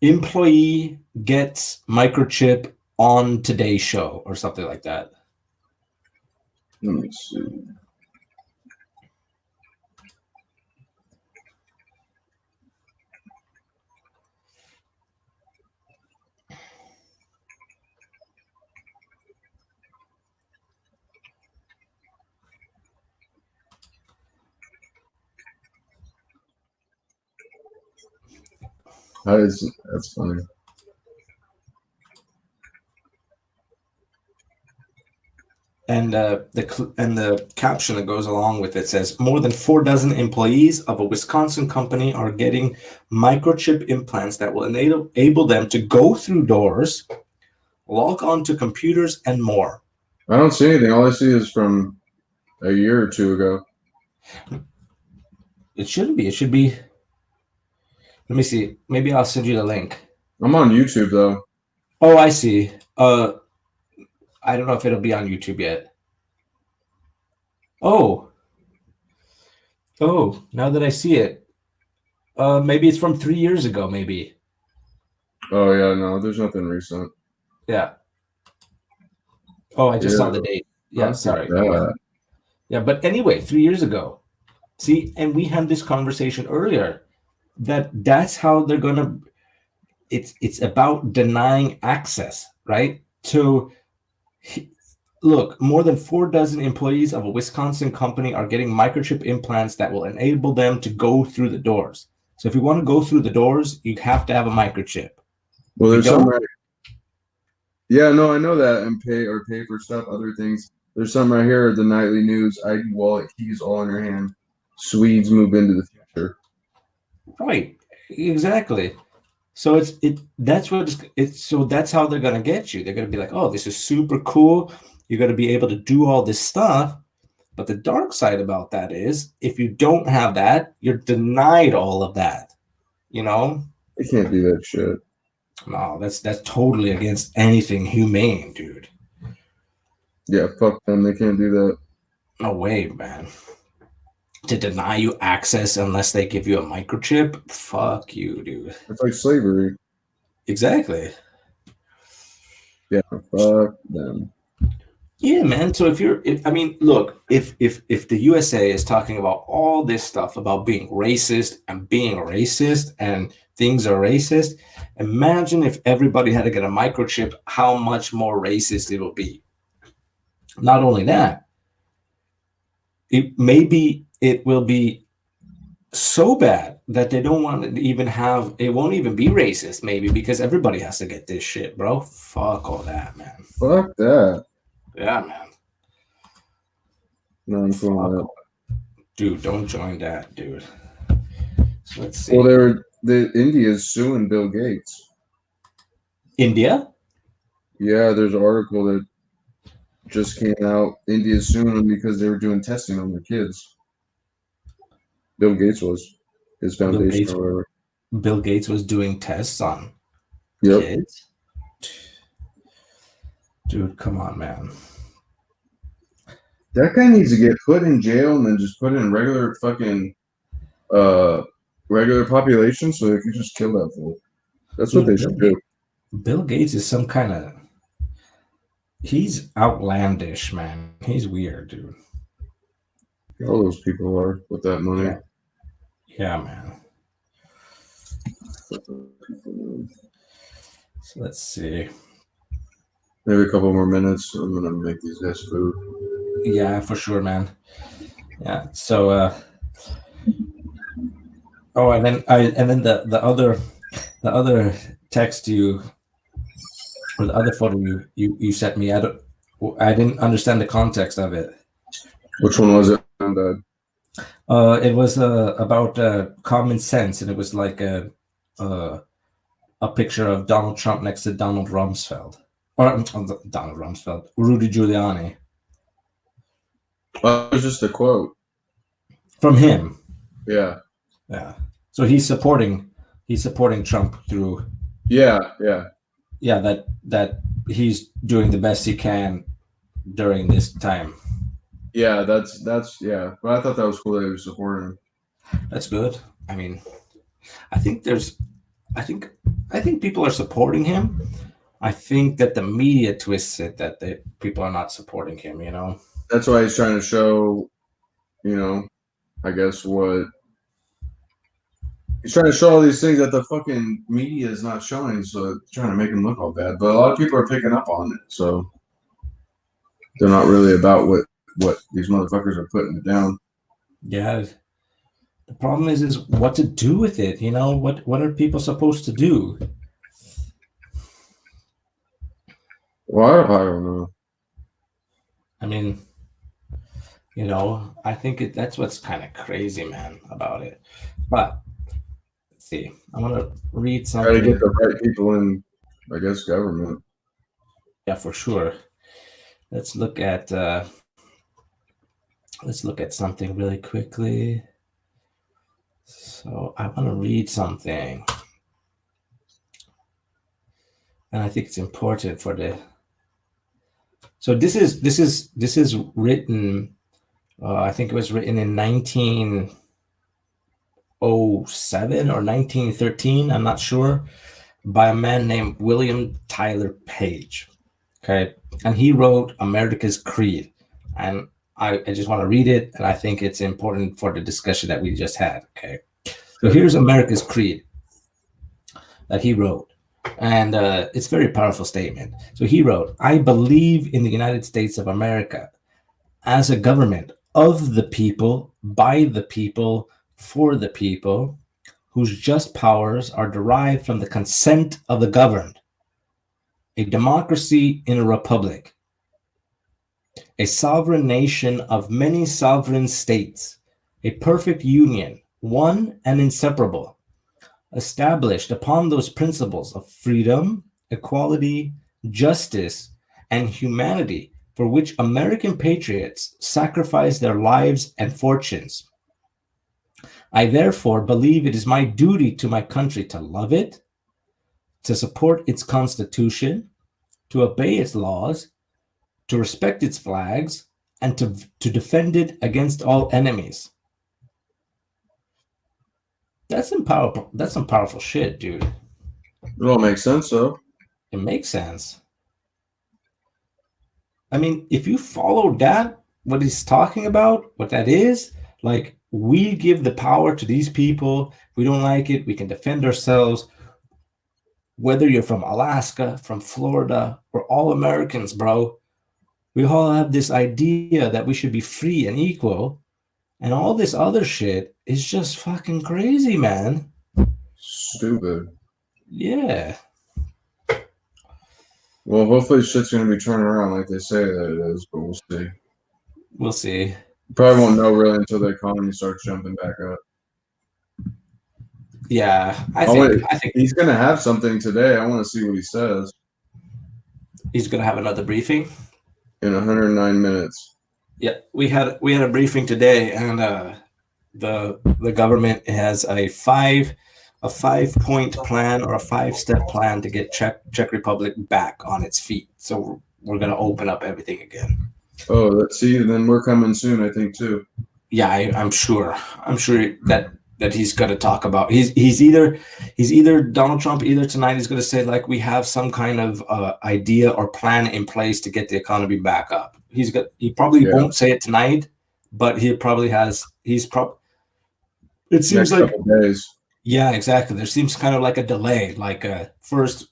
employee gets microchip on Today Show or something like that. Let me see. That's funny. And the caption that goes along with it says, more than 4 dozen employees of a Wisconsin company are getting microchip implants that will enable them to go through doors, log on to computers, and more. I don't see anything. All I see is from a year or two ago. It shouldn't be. It should be. Let me see. Maybe I'll send you the link. I'm on YouTube though. Oh, I see. I don't know if it'll be on YouTube yet. Oh, now that I see it, maybe it's from 3 years ago, maybe. Oh yeah, no, there's nothing recent. Yeah. Oh, I just saw the date. Yeah, sorry. Yeah, but anyway, 3 years ago. See, and we had this conversation earlier that's how they're gonna. It's about denying access, right? So, look, more than 4 dozen employees of a Wisconsin company are getting microchip implants that will enable them to go through the doors. So if you want to go through the doors, you have to have a microchip. Well, there's some. Yeah, no, I know that, and pay for stuff, other things. There's some right here. The nightly news: ID, wallet, keys, all in your hand. Swedes move into the future. Right, exactly. So that's what it's. So that's how they're gonna get you. They're gonna be like, oh, this is super cool. You're gonna be able to do all this stuff. But the dark side about that is, if you don't have that, you're denied all of that. You know? They can't do that shit. No, that's totally against anything humane, dude. Yeah, fuck them. They can't do that. No way, man. To deny you access unless they give you a microchip? Fuck you, dude. It's like slavery. Exactly. Yeah, fuck them. Yeah, man. So look, if the USA is talking about all this stuff about being racist and things are racist, imagine if everybody had to get a microchip, how much more racist it will be. Not only that, it will be so bad that they don't want to even have, it won't even be racist, maybe, because everybody has to get this shit, bro. Fuck all that, man. Fuck that. Yeah, man. No, I'm cool with that. Dude, don't join that, dude. So let's see. Well, India is suing Bill Gates. India? Yeah, there's an article that just came out. India's suing them because they were doing testing on their kids. Bill Gates was his Bill foundation Gates or whatever. Bill Gates was doing tests on Yep. kids? Dude, come on, man. That guy needs to get put in jail and then just put in regular fucking regular population so they can just kill that fool. That's what Dude, they should do. Bill Gates is some kind of. He's outlandish, man. He's weird, dude. All those people are with that money. Yeah, man. So let's see. Maybe a couple more minutes. I'm gonna make these guys food. Yeah, for sure, man. Yeah. So oh, and then the other text you, or the other photo you sent me, I didn't understand the context of it. Which one was it? It was about common sense, and it was like a picture of Donald Trump next to Donald Rumsfeld, or Donald Rumsfeld, Rudy Giuliani. It was just a quote from him. Yeah. So he's supporting Trump through. Yeah. That he's doing the best he can during this time. Yeah, that's yeah. But I thought that was cool that he was supporting him. That's good. I mean, I think people are supporting him. I think that the media twists it that people are not supporting him, you know. That's why he's trying to show, I guess what he's trying to show all these things that the fucking media is not showing, so it's trying to make him look all bad. But a lot of people are picking up on it, so they're not really about what these motherfuckers are putting it down. Yeah. The problem is what to do with it, you know? What are people supposed to do? Well, I don't know. I mean, I think that's what's kind of crazy, man, about it. But let's see. I want to read something. Try to get the right people in, I guess, government. Yeah, for sure. Let's look at something really quickly. So I want to read something, and I think it's important for the. So this is written. I think it was written in 1907 or 1913. I'm not sure, by a man named William Tyler Page. Okay, and he wrote America's Creed, and I just want to read it, and I think it's important for the discussion that we just had. Okay, so here's America's Creed that he wrote, and it's a very powerful statement. So he wrote, "I believe in the United States of America as a government of the people, by the people, for the people, whose just powers are derived from the consent of the governed, a democracy in a republic, a sovereign nation of many sovereign states, a perfect union, one and inseparable, established upon those principles of freedom, equality, justice, and humanity for which American patriots sacrificed their lives and fortunes. I therefore believe it is my duty to my country to love it, to support its constitution, to obey its laws, to respect its flags, and to defend it against all enemies." That's some powerful shit, dude. It all makes sense, though. It makes sense. I mean, if you follow that, what he's talking about, what that is, like, we give the power to these people. If we don't like it, we can defend ourselves. Whether you're from Alaska, from Florida, we're all Americans, bro. We all have this idea that we should be free and equal, and all this other shit is just fucking crazy, man. Stupid. Yeah. Well, hopefully shit's going to be turning around like they say that it is, but we'll see. We'll see. Probably won't know really until the economy starts jumping back up. Yeah, I Oh wait, think he's gonna have something today. I want to see what he says he's gonna have another briefing. in 109 minutes. Yeah, we had a briefing today, and the government has a 5-point plan or a 5-step plan to get Czech Republic back on its feet. So we're gonna open up everything again. Oh, let's see. Then we're coming soon, I think, too. Yeah, I'm sure. I'm sure that he's going to talk about. He's either Donald Trump. Either tonight he's going to say like we have some kind of idea or plan in place to get the economy back up. He probably Yeah. won't say it tonight, but he probably has. It seems Next like couple days. yeah, exactly. There seems kind of like a delay, like first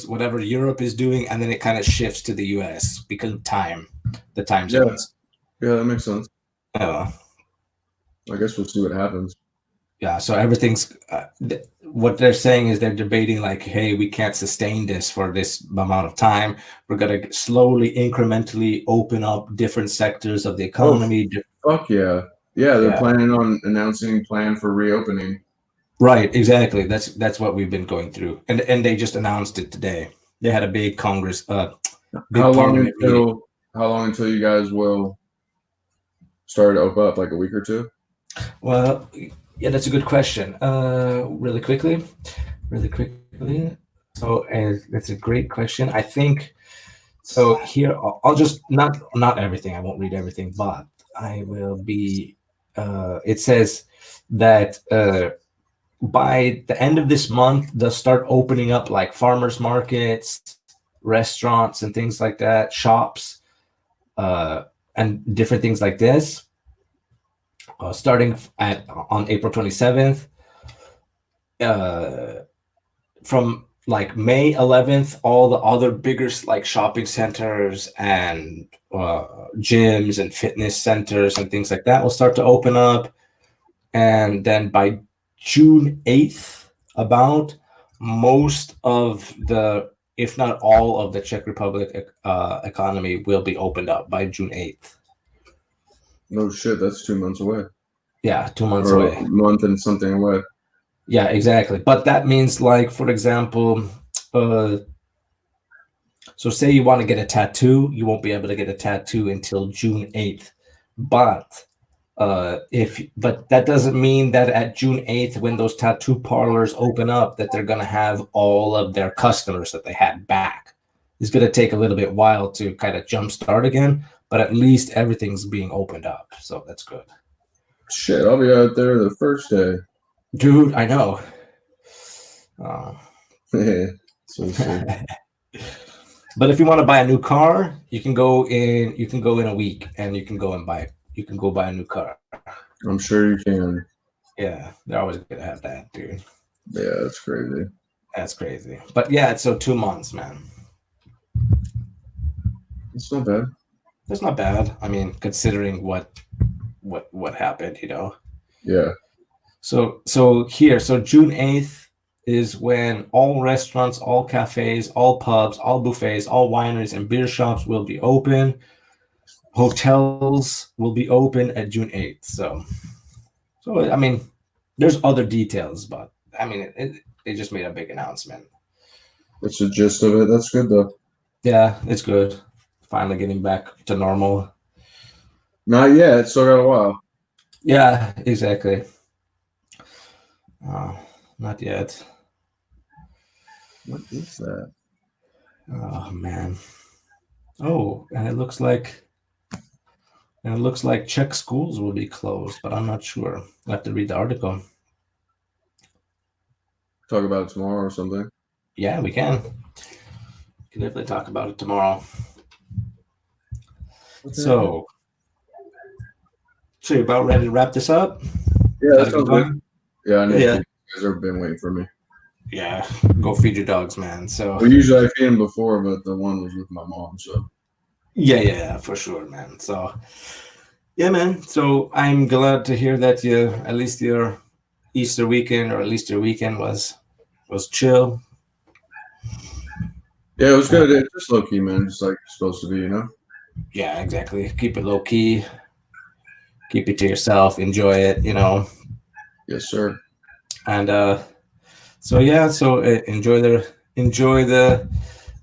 whatever Europe is doing, and then it kind of shifts to the U.S. because of the time Yeah. zones. Yeah, that makes sense. Uh, I guess we'll see what happens. Yeah, so everything's what they're saying is they're debating like, hey, we can't sustain this for this amount of time. We're gonna slowly, incrementally open up different sectors of the economy. Fuck yeah. Yeah, they're Yeah. planning on announcing plan for reopening. Right, exactly. That's what we've been going through, and they just announced it today. They had a big Congress, big How long Parliament meeting. until you guys will start to open up? Like a week or two? Well, yeah, that's a good question. Really quickly. So, that's a great question. I think so. Here, I'll just not everything. I won't read everything, but I will be. It says that by the end of this month, they'll start opening up like farmers markets, restaurants, and things like that, shops, and different things like this. Starting on April 27th, from like May 11th, all the other bigger like shopping centers and gyms and fitness centers and things like that will start to open up. And then by June 8th, about most of the, if not all of the Czech Republic economy will be opened up by June 8th. No shit, that's 2 months away. Yeah, 2 months Or away. a month and something away. Yeah, exactly. But that means, like, for example, so say you want to get a tattoo, you won't be able to get a tattoo until June 8th. But but that doesn't mean that at June 8th, when those tattoo parlors open up, that they're going to have all of their customers that they had back. It's going to take a little bit while to kind of jumpstart again, but at least everything's being opened up. So that's good. Shit, I'll be out there the first day. Dude, I know. So sick. But if you want to buy a new car, you can go in a week and you can go buy a new car. I'm sure you can. Yeah, they're always gonna have that, dude. Yeah, that's crazy. That's crazy. But yeah, it's so 2 months, man. It's not bad. That's not bad. I mean, considering what happened, you know. Yeah. So June 8th is when all restaurants, all cafes, all pubs, all buffets, all wineries and beer shops will be open. Hotels will be open at June 8th. So I mean, there's other details, but I mean, they just made a big announcement. That's the gist of it. That's good though. Yeah, it's good. Finally getting back to normal. Not yet. It's still got a while. Yeah, exactly. Not yet. What is that? Oh man. Oh, and it looks like Czech schools will be closed, but I'm not sure. I have to read the article. Talk about it tomorrow or something. Yeah, we can. We can definitely talk about it tomorrow. Okay. So you're about ready to wrap this up? Yeah, that sounds good. Yeah, I know. Yeah. You guys have been waiting for me. Yeah, go feed your dogs, man. So Well, usually I feed them before, but the one was with my mom, so. yeah, for sure, man. So yeah, man. So I'm glad to hear that at least your Easter weekend was chill. Yeah, it was good. It's just low key, man. Just like it's supposed to be, you know? Yeah, exactly. Keep it low key. Keep it to yourself. Enjoy it, you know. Yes, sir. And so yeah, so enjoy the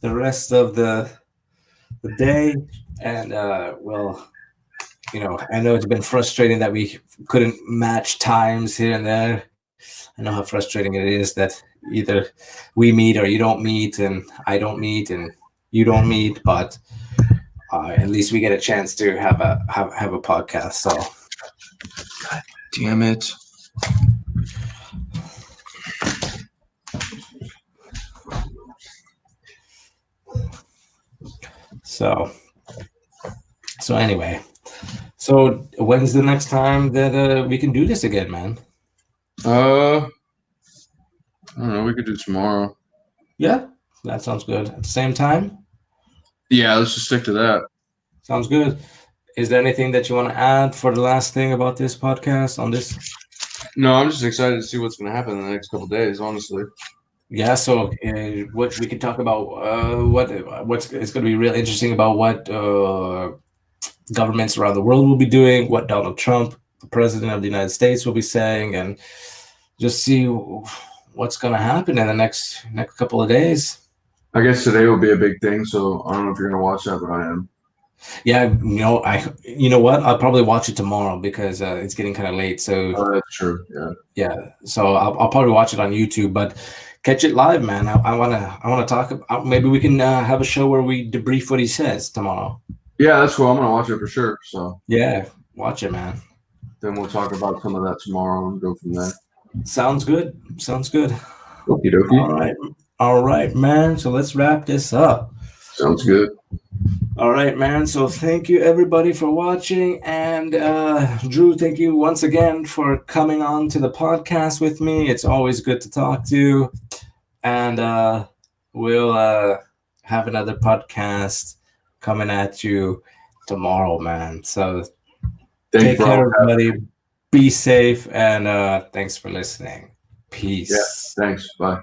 rest of the day, and well, I know it's been frustrating that we couldn't match times here and there. I know how frustrating it is that either we meet or you don't meet, and I don't meet and you don't meet, but at least we get a chance to have a podcast. So Damn it. So anyway, so when's the next time that we can do this again, man? I don't know. We could do tomorrow. Yeah, that sounds good. At the same time? Yeah, let's just stick to that. Sounds good. Is there anything that you want to add for the last thing about this podcast on this? No, I'm just excited to see what's going to happen in the next couple of days, honestly. Yeah, so what we can talk about what's it's going to be real interesting about what governments around the world will be doing, what Donald Trump, the president of the United States, will be saying, and just see what's going to happen in the next couple of days. I guess today will be a big thing, so I don't know if you're going to watch that, but I am. Yeah, you know what? I'll probably watch it tomorrow because it's getting kind of late. So that's true. Yeah. Yeah. So I'll probably watch it on YouTube, but catch it live, man. I wanna talk about, maybe we can have a show where we debrief what he says tomorrow. Yeah, that's cool. I'm gonna watch it for sure. So yeah, watch it, man. Then we'll talk about some of that tomorrow and go from there. Sounds good. Okie dokie. All right, man. So let's wrap this up. Sounds good. All right, man. So thank you everybody for watching, and Drew, thank you once again for coming on to the podcast with me. It's always good to talk to you, and we'll have another podcast coming at you tomorrow, man. So take care, everybody. Be safe, and thanks for listening. Peace. Yeah, thanks. Bye.